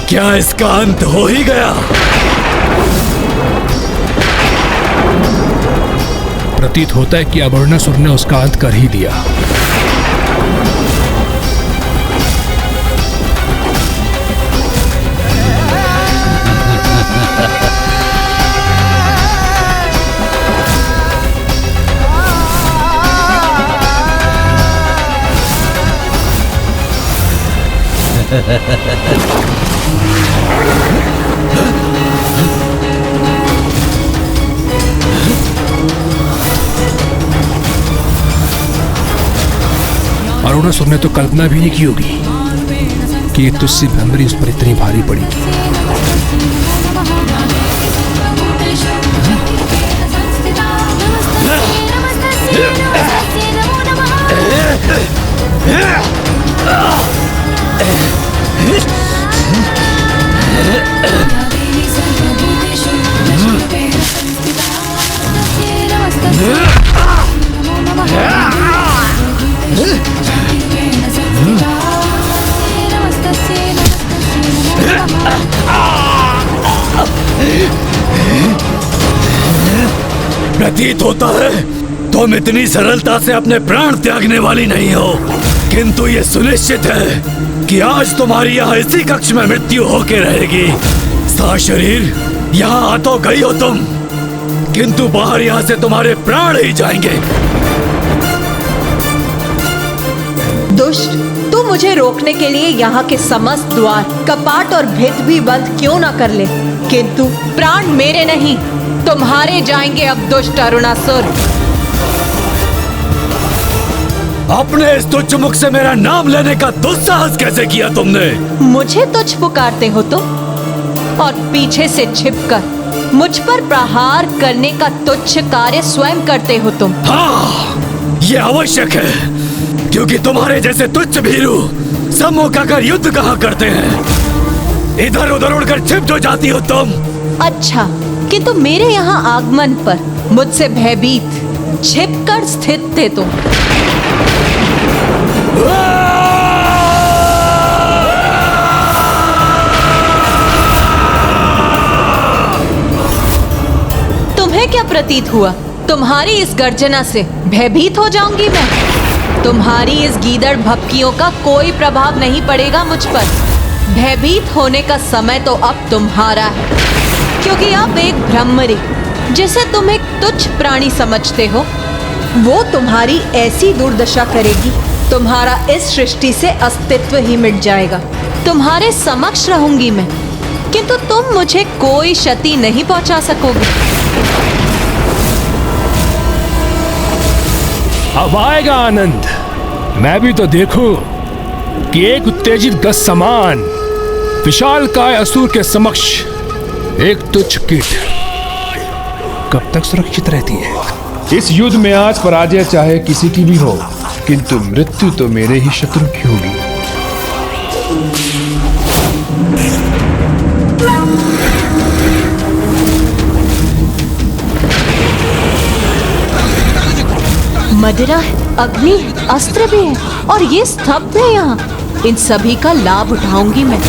क्या इसका अंत हो ही गया? प्रतीत होता है कि अब अरुणासुर ने उसका अंत कर ही दिया। अरुणासुर ने तो कल्पना भी नहीं की होगी कि ये तुझसे भ्रमरी उस पर इतनी भारी पड़ेगी। प्रतीत होता है तुम इतनी सरलता से अपने प्राण त्यागने वाली नहीं हो, किंतु ये सुनिश्चित है कि आज तुम्हारी यहाँ इसी कक्ष में मृत्यु होके रहेगी। सा शरीर यहाँ आ तो गई हो तुम, किंतु बाहर यहाँ से तुम्हारे प्राण ही जाएंगे। दुष्ट, तू मुझे रोकने के लिए यहाँ के समस्त द्वार, कपाट और भित भी बंद क्यों ना कर ले, किंतु प्राण मेरे नहीं तुम्हारे जाएंगे। अब दुष्ट अरुणासुर, अपने इस तुच्छ मुख से मेरा नाम लेने का दुस्साहस कैसे किया तुमने? मुझे तुच्छ पुकारते हो तुम और पीछे से छिपकर मुझ पर प्रहार करने का तुच्छ कार्य स्वयं करते हो तुम। हाँ, ये आवश्यक है, क्योंकि तुम्हारे जैसे तुच्छ भीरू सम्मुख कर युद्ध कहाँ करते हैं। इधर उधर उड़कर छिप जो जाती हो तुम। अच्छा, किंतु मेरे यहाँ आगमन पर मुझसे भयभीत छिपकर स्थित थे तुम। तुम्हें क्या प्रतीत हुआ? तुम्हारी इस गर्जना से भयभीत हो जाऊंगी मैं? तुम्हारी इस गीदड़ भपकियों का कोई प्रभाव नहीं पड़ेगा मुझ पर। भयभीत होने का समय तो अब तुम्हारा है, क्योंकि अब एक भ्रमरी जिसे तुम एक तुच्छ प्राणी समझते हो, वो तुम्हारी ऐसी दुर्दशा करेगी, तुम्हारा इस सृष्टि से अस्तित्व ही मिट जाएगा। तुम्हारे समक्ष रहूंगी मैं, किंतु तुम मुझे कोई क्षति नहीं पहुंचा सकोगे। अब आएगा आनंद। मैं भी तो देखूं कि एक उत्तेजित गज समान विशालकाय असुर के समक्ष एक तुच्छ कीट कब तक सुरक्षित रहती है? इस युद्ध में आज पराजय चाहे किसी की भी हो, किंतु मृत्यु तो मेरे ही शत्रु की होगी। मदिरा है, अग्नि, अस्त्र भी है और ये स्तब्ध है यहाँ। इन सभी का लाभ उठाऊंगी मैं।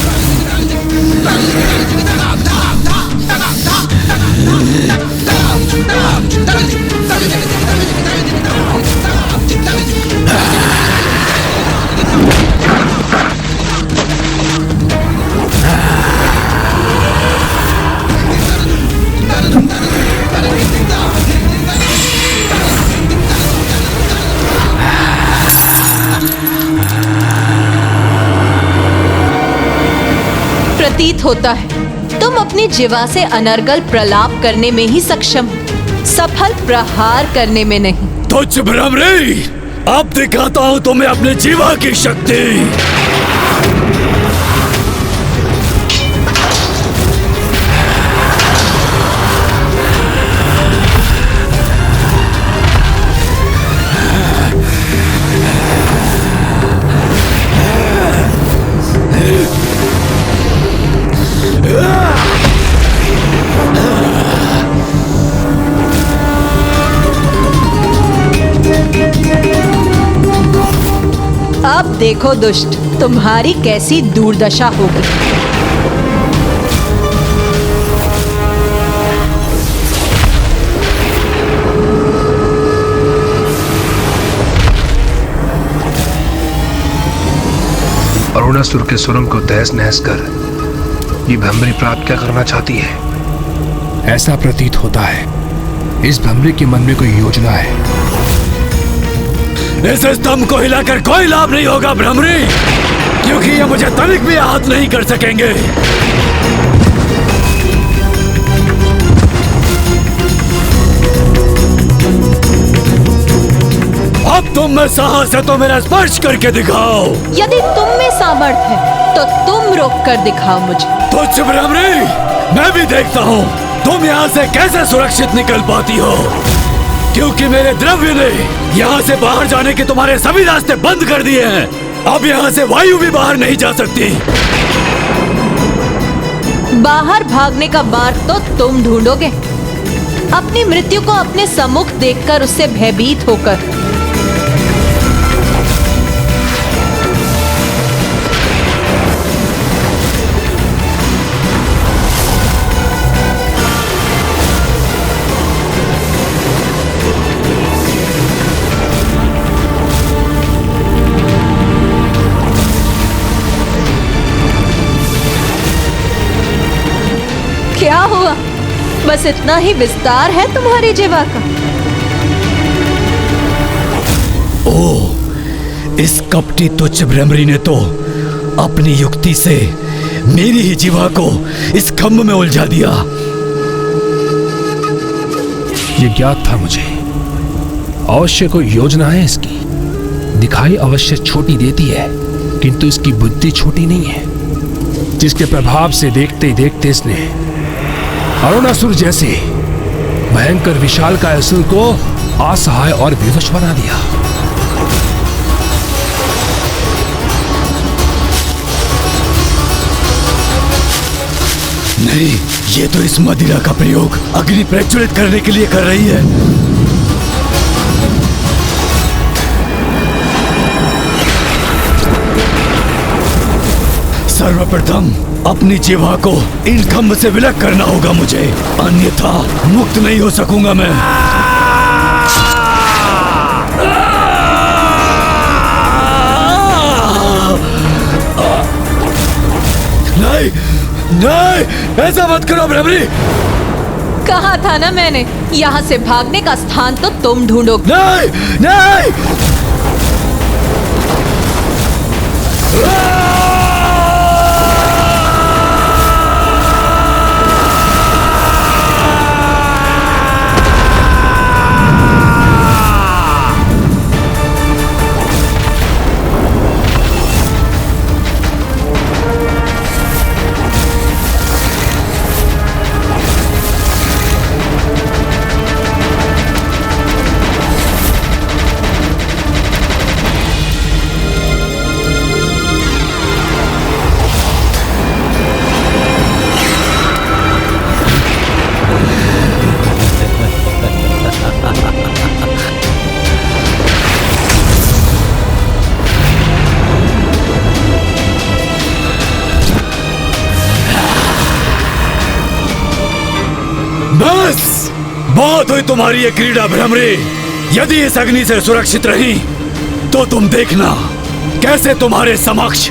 प्रतीत होता है तुम अपनी जीवा से अनर्गल प्रलाप करने में ही सक्षम हो, सफल प्रहार करने में नहीं। तुच्छ भ्रमरी, अब दिखाता हूं तुम्हें अपने जीवा की शक्ति। अब देखो दुष्ट, तुम्हारी कैसी दुर्दशा होगी। अरुणासुर के सुरंग को तहस नहस कर ये भ्रमरी प्राप्त क्या करना चाहती है? ऐसा प्रतीत होता है इस भ्रमरी के मन में कोई योजना है। इस स्तंभ को हिलाकर कोई लाभ नहीं होगा भ्रमरी, क्योंकि ये मुझे तनिक भी आहत नहीं कर सकेंगे। अब तुम में साहस है तो मेरा स्पर्श करके दिखाओ। यदि तुम में सामर्थ्य है तो तुम रोक कर दिखाओ मुझे। तुच्छ भ्रमरी, मैं भी देखता हूँ तुम यहाँ से कैसे सुरक्षित निकल पाती हो, क्योंकि मेरे द्रव्य ने यहाँ से बाहर जाने के तुम्हारे सभी रास्ते बंद कर दिए हैं। अब यहाँ से वायु भी बाहर नहीं जा सकती। बाहर भागने का मार्ग तो तुम ढूंढोगे, अपनी मृत्यु को अपने सम्मुख देखकर उससे भयभीत होकर। क्या हुआ? बस इतना ही विस्तार है तुम्हारी जीवा का? ओह, इस कपटी तुच्छ भ्रमरी ने तो अपनी युक्ति से मेरी ही जीवा को इस खम्भ में उलझा दिया। ये ज्ञात था मुझे। अवश्य कोई योजना है इसकी। दिखाई अवश्य छोटी देती है, किंतु इसकी बुद्धि छोटी नहीं है, जिसके प्रभाव से देखते ही देखते इसने अरुणासुर जैसे भयंकर विशाल का असुर को असहाय और विवश बना दिया। नहीं, ये तो इस मदिरा का प्रयोग अग्नि प्रज्वलित करने के लिए कर रही है। सर्वप्रथम अपनी जीवा को इन खंभ से विलग करना होगा मुझे, अन्यथा मुक्त नहीं हो सकूंगा मैं। नहीं, नहीं, ऐसा मत करो भ्रमरी। कहा था ना मैंने, यहाँ से भागने का स्थान तो तुम ढूंढोगे। नहीं, नहीं। बहुत हुई तुम्हारी ये क्रीड़ा भ्रमरी। यदि इस अग्नि से सुरक्षित रही तो तुम देखना कैसे तुम्हारे समक्ष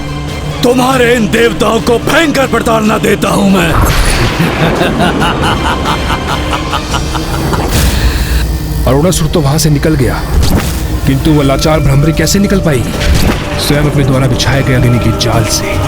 तुम्हारे इन देवताओं को भयंकर प्रताड़ना देता हूं मैं। अरुणासुर तो वहां से निकल गया, किंतु वह लाचार भ्रमरी कैसे निकल पाएगी स्वयं अपने द्वारा बिछाए गए अग्नि की जाल से।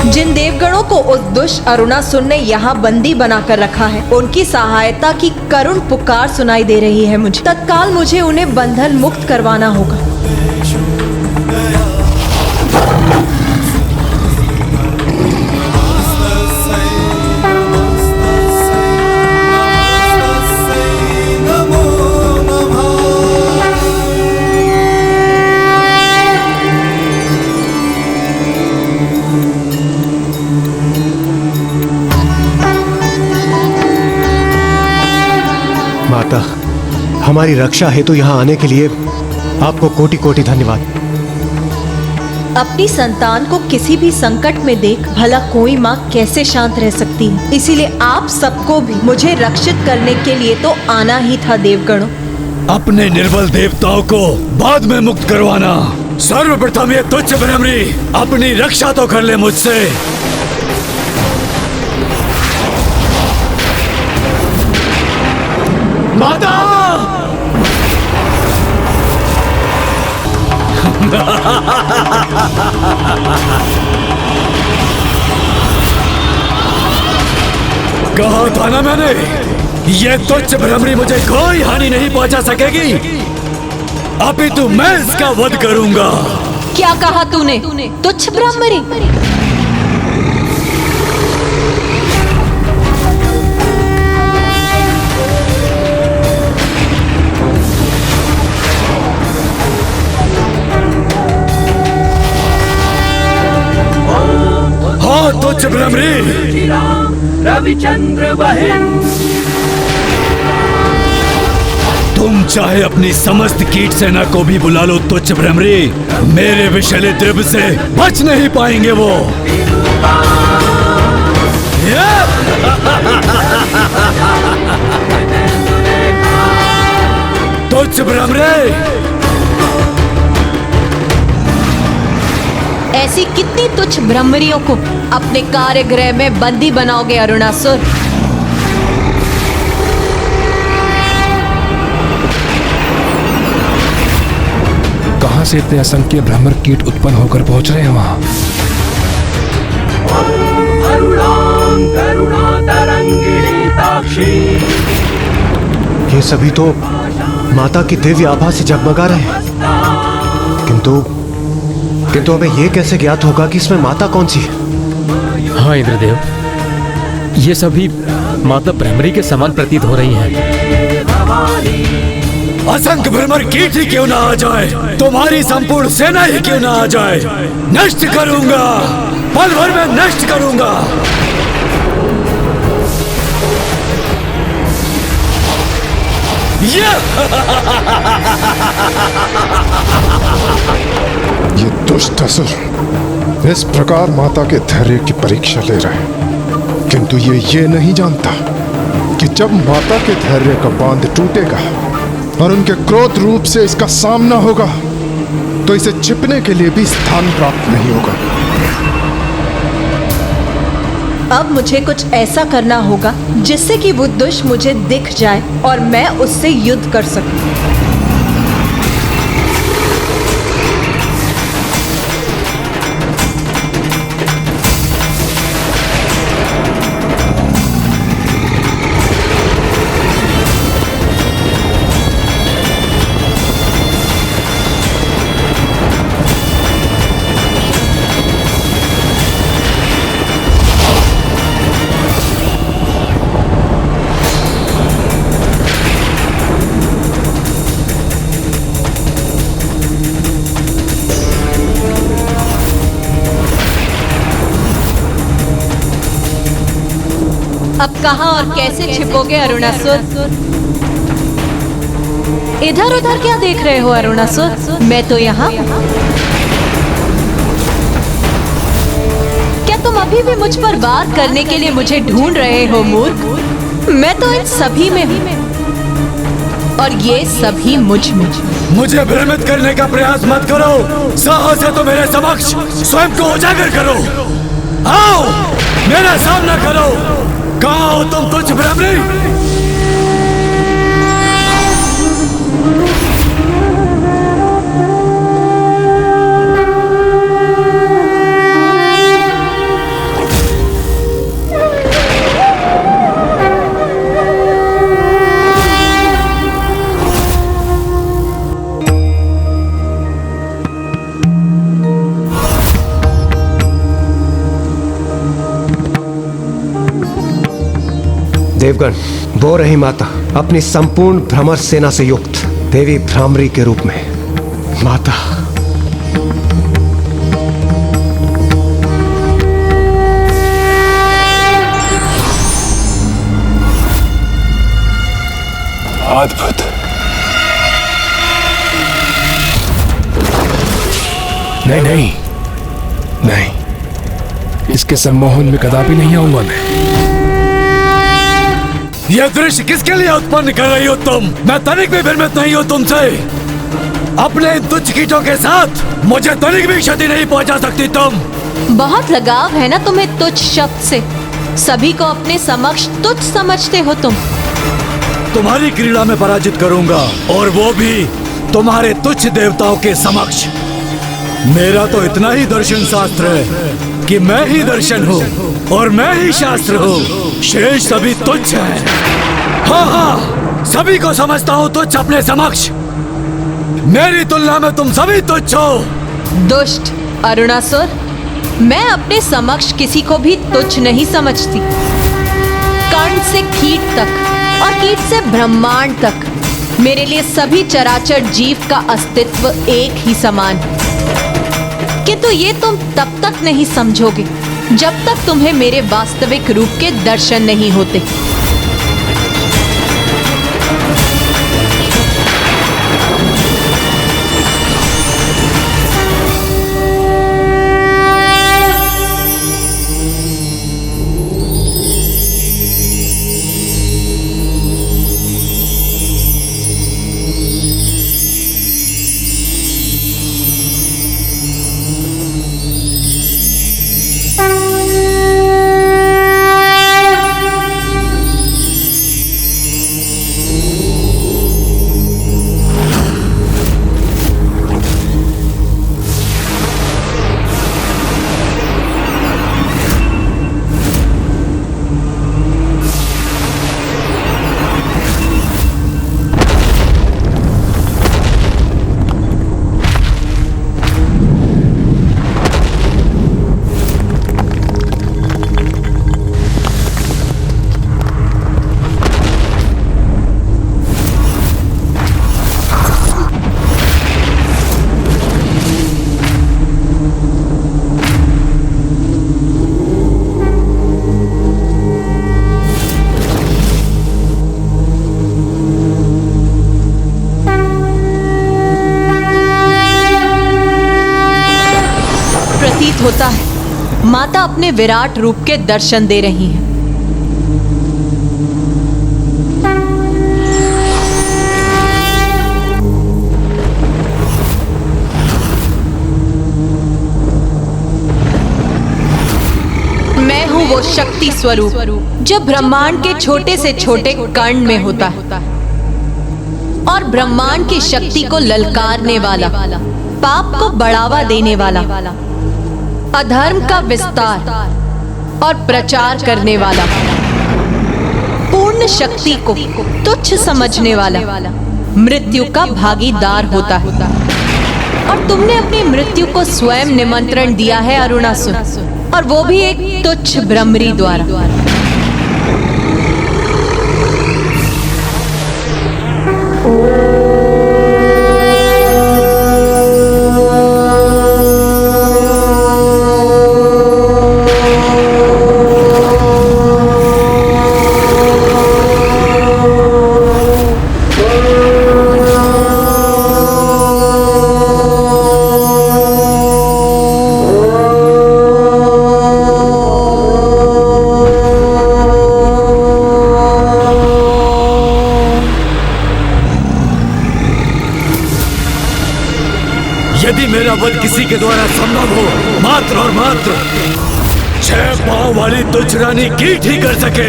जिन देवगणों को उस दुष्ट अरुणासुर ने यहाँ बंदी बनाकर रखा है, उनकी सहायता की करुण पुकार सुनाई दे रही है मुझे। तत्काल मुझे उन्हें बंधन मुक्त करवाना होगा। माता, हमारी रक्षा हेतु यहाँ आने के लिए आपको कोटि कोटि धन्यवाद। अपनी संतान को किसी भी संकट में देख भला कोई माँ कैसे शांत रह सकती है। इसीलिए आप सबको भी मुझे रक्षित करने के लिए तो आना ही था देवगणों। अपने निर्बल देवताओं को बाद में मुक्त करवाना। सर्वप्रथम ये तुच्छ भ्रमरी अपनी रक्षा तो कर ले मुझसे। माता! कहा था ना मैंने, ये तुच्छ भ्रमरी मुझे कोई हानि नहीं पहुंचा सकेगी। अपितु मैं इसका वध करूंगा। क्या कहा तूने? तुच्छ भ्रमरी? तुच्छ भ्रमरी रविचंद्र बहन, तुम चाहे अपनी समस्त कीट सेना को भी बुला लो तुच्छ भ्रमरी, मेरे विषैले द्रव्य से बच नहीं पाएंगे वो। तुच्छ भ्रमरी, ऐसी कितनी तुच्छ भ्रमरियों को अपने कार्यगृह में बंदी बनाओगे अरुणासुर? कहां से इतने असंख्य भ्रमर कीट उत्पन्न होकर पहुंच रहे हैं वहां? ये सभी तो माता की दिव्य आभा से जगमगा रहे हैं, किंतु हमें ये कैसे ज्ञात होगा कि इसमें माता कौन सी है? हाँ इंद्रदेव, ये सभी माता भ्रमरी के समान प्रतीत हो रही हैं। असंख्य भ्रमर कीट ही क्यों ना आ जाए, तुम्हारी संपूर्ण सेना ही क्यों ना आ जाए, नष्ट करूंगा, पल भर में नष्ट करूंगा। ये दुष्ट असुर इस प्रकार माता के धैर्य की परीक्षा ले रहा है, किंतु ये नहीं जानता कि जब माता के धैर्य का बांध टूटेगा और उनके क्रोध रूप से इसका सामना होगा तो इसे छिपने के लिए भी स्थान प्राप्त नहीं होगा। अब मुझे कुछ ऐसा करना होगा जिससे कि वो दुष्ट मुझे दिख जाए और मैं उससे युद्ध कर सकूं। अब कहाँ और कैसे छिपोगे अरुणासुर? इधर उधर क्या देख रहे हो अरुणासुर? मैं तो यहाँ। क्या तुम अभी भी मुझ पर वार करने के लिए मुझे ढूंढ रहे हो मूर्ख? मैं तो इन सभी में हूँ और ये सभी मुझ में। मुझे भ्रमित करने का प्रयास मत करो। साहस है तो मेरे समक्ष स्वयं को उजागर करो। आओ मेरा सामना करो। कहाँ हो तुम तुच्छ भ्रमरी? देवगण, वो रही माता अपनी संपूर्ण भ्रमर सेना से युक्त देवी भ्रामरी के रूप में। माता, अद्भुत। नहीं नहीं नहीं, इसके सम्मोहन में कदापि नहीं आऊंगा मैं। यह दृश्य किसके लिए उत्पन्न कर रही हो तुम? मैं तनिक भी भ्रमित नहीं हूँ तुमसे। अपने तुच्छ कीटों के साथ मुझे तनिक भी क्षति नहीं पहुंचा सकती तुम। बहुत लगाव है ना तुम्हें तुच्छ शब्द से। सभी को अपने समक्ष तुच्छ समझते हो तुम। तुम्हारी क्रीड़ा में पराजित करूंगा, और वो भी तुम्हारे तुच्छ देवताओं के समक्ष। मेरा तो इतना ही दर्शन शास्त्र है कि मैं ही दर्शन हूँ और मैं ही शास्त्र हूँ। शेष सभी तुच्छ हैं। हाँ हाँ, सभी को समझता हूँ तुच्छ अपने समक्ष। मेरी तुलना में तुम सभी तुच्छ हो। दुष्ट अरुणासुर, मैं अपने समक्ष किसी को भी तुच्छ नहीं समझती। कर्ण से कीट तक और कीट से ब्रह्मांड तक मेरे लिए सभी चराचर जीव का अस्तित्व एक ही समान है। किंतु ये तुम तब तक नहीं समझोगे जब तक तुम्हें मेरे वास्तविक रूप के दर्शन नहीं होते। होता है माता अपने विराट रूप के दर्शन दे रही हैं। मैं हूं वो शक्ति स्वरूप जो ब्रह्मांड के छोटे से छोटे कण में होता है और ब्रह्मांड की शक्ति को ललकारने वाला, पाप को बढ़ावा देने वाला, अधर्म का विस्तार और प्रचार करने वाला, पूर्ण शक्ति को तुच्छ समझने वाला, मृत्यु का भागीदार होता है। और तुमने अपनी मृत्यु को स्वयं निमंत्रण दिया है अरुणासुर, और वो भी एक तुच्छ भ्रमरी द्वारा। यदि मेरा वध किसी के द्वारा संभव हो, मात्र और मात्र 6 पांव वाली तुच्छ रानी कीट ही कर सके,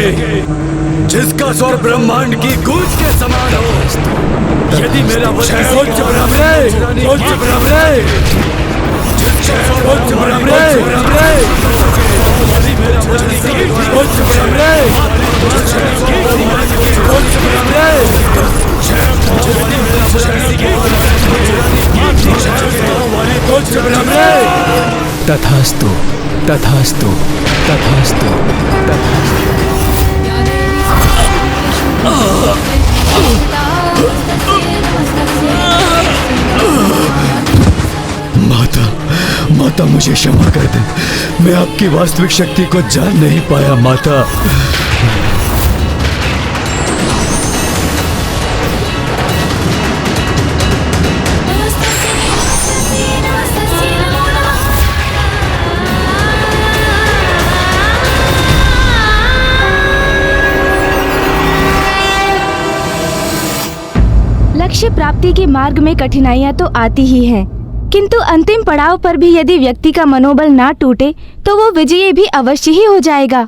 जिसका स्वर ब्रह्मांड की गूंज के समान हो। यदि मेरा वध उच्च ब्रह्मरे, उच्च ब्रह्मरे, उच्च ब्रह्मरे, यदि मेरा वध किसी उच्च ब्रह्मरे, उच्च ब्रह्मरे, उच्च ब्रह्मरे। तथास्तु, तथास्तु, तथास्तु, तथास्तु। माता, माता मुझे क्षमा कर दे, मैं आपकी वास्तविक शक्ति को जान नहीं पाया माता। लक्ष्य प्राप्ति के मार्ग में कठिनाइयां तो आती ही हैं, किंतु अंतिम पड़ाव पर भी यदि व्यक्ति का मनोबल ना टूटे तो वो विजयी भी अवश्य ही हो जाएगा।